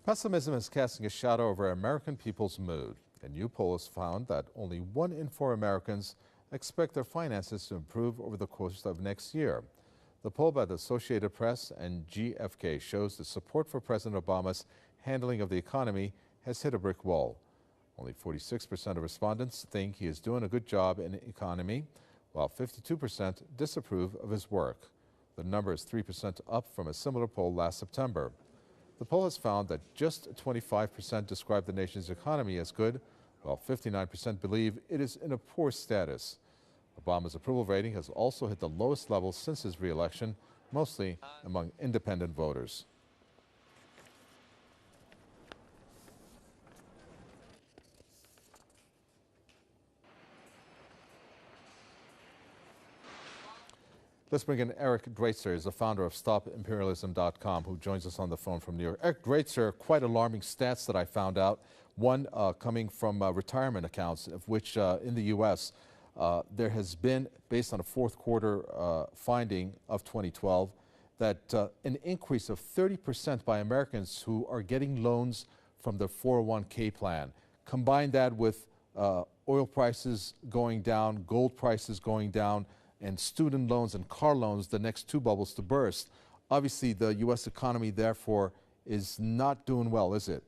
Pessimism is casting a shadow over American people's mood. A new poll has found that only 1 in 4 Americans expect their finances to improve over the course of next year. The poll by the Associated Press and GfK shows the support for President Obama's handling of the economy has hit a brick wall. Only 46% of respondents think he is doing a good job in the economy, while 52% disapprove of his work. The number is 3% up from a similar poll last September. The poll has found that just 25% describe the nation's economy as good, while 59% believe it is in a poor status. Obama's approval rating has also hit the lowest level since his re-election, mostly among independent voters. Let's bring in Eric Draitser, is the founder of StopImperialism.com, who joins us on the phone from New York. Eric Draitser, quite alarming stats that I found out. One coming from retirement accounts, of which in the U.S. There has been, based on a fourth quarter finding of 2012, that an increase of 30% by Americans who are getting loans from their 401k plan. Combine that with oil prices going down, gold prices going down, and student loans and car loans, the next two bubbles to burst. Obviously, the U.S. economy, therefore, is not doing well, is it?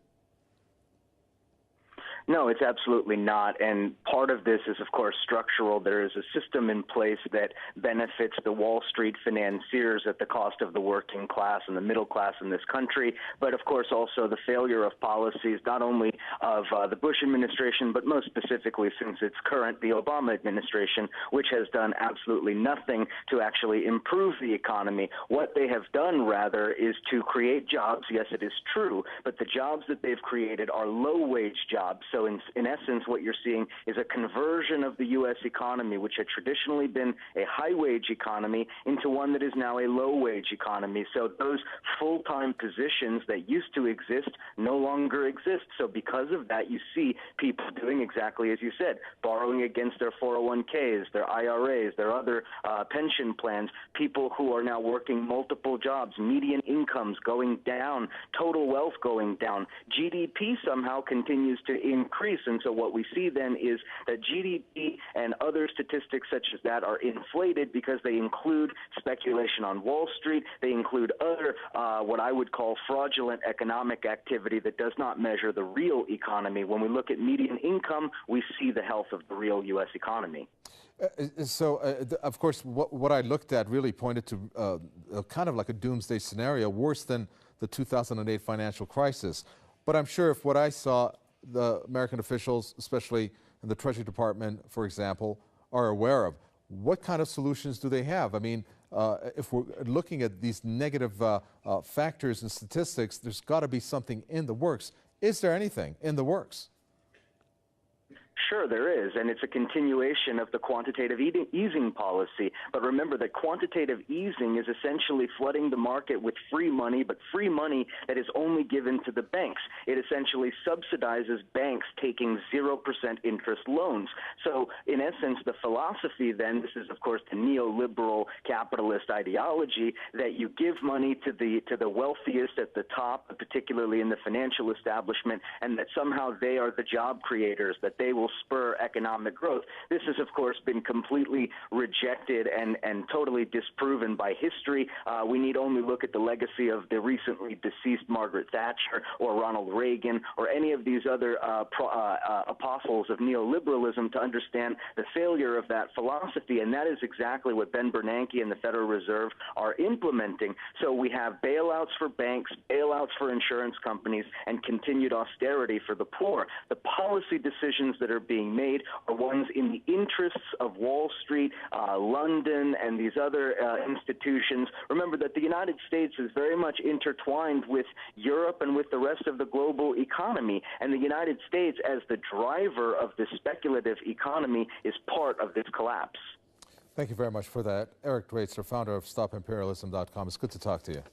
No, it's absolutely not. And part of this is, of course, structural. There is a system in place that benefits the Wall Street financiers at the cost of the working class and the middle class in this country. But, of course, also the failure of policies, not only of the Bush administration, but most specifically since its current, the Obama administration, which has done absolutely nothing to actually improve the economy. What they have done, rather, is to create jobs. Yes, it is true, but the jobs that they've created are low-wage jobs. So in essence, what you're seeing is a conversion of the U.S. economy, which had traditionally been a high-wage economy, into one that is now a low-wage economy. So those full-time positions that used to exist no longer exist. So because of that, you see people doing exactly as you said, borrowing against their 401ks, their IRAs, their other pension plans, people who are now working multiple jobs, median incomes going down, total wealth going down. GDP somehow continues to increase, and so what we see then is that GDP and other statistics such as that are inflated because they include speculation on Wall Street. They include other what I would call fraudulent economic activity that does not measure the real economy. When we look at median income, we see the health of the real U.S. economy. Of course, what I looked at really pointed to kind of like a doomsday scenario, worse than the 2008 financial crisis. But I'm sure if what I saw, the American officials, especially in the Treasury Department, for example, are aware of. What kind of solutions do they have? I mean, if we're looking at these negative factors and statistics, there's got to be something in the works. Is there anything in the works? Sure, there is, and it's a continuation of the quantitative easing policy. But remember that quantitative easing is essentially flooding the market with free money, but free money that is only given to the banks. It essentially subsidizes banks taking 0% interest loans. So, in essence, the philosophy then, this is, of course, the neoliberal capitalist ideology, that you give money to the wealthiest at the top, particularly in the financial establishment, and that somehow they are the job creators, that they will spur economic growth. This has, of course, been completely rejected and totally disproven by history. We need only look at the legacy of the recently deceased Margaret Thatcher or Ronald Reagan or any of these other apostles of neoliberalism to understand the failure of that philosophy, and that is exactly what Ben Bernanke and the Federal Reserve are implementing. So we have bailouts for banks, bailouts for insurance companies, and continued austerity for the poor. The policy decisions that are being made are ones in the interests of Wall Street, London, and these other institutions. Remember that the United States is very much intertwined with Europe and with the rest of the global economy, and the United States, as the driver of this speculative economy, is part of this collapse. Thank you very much for that. Eric Draitser, founder of StopImperialism.com. It's good to talk to you.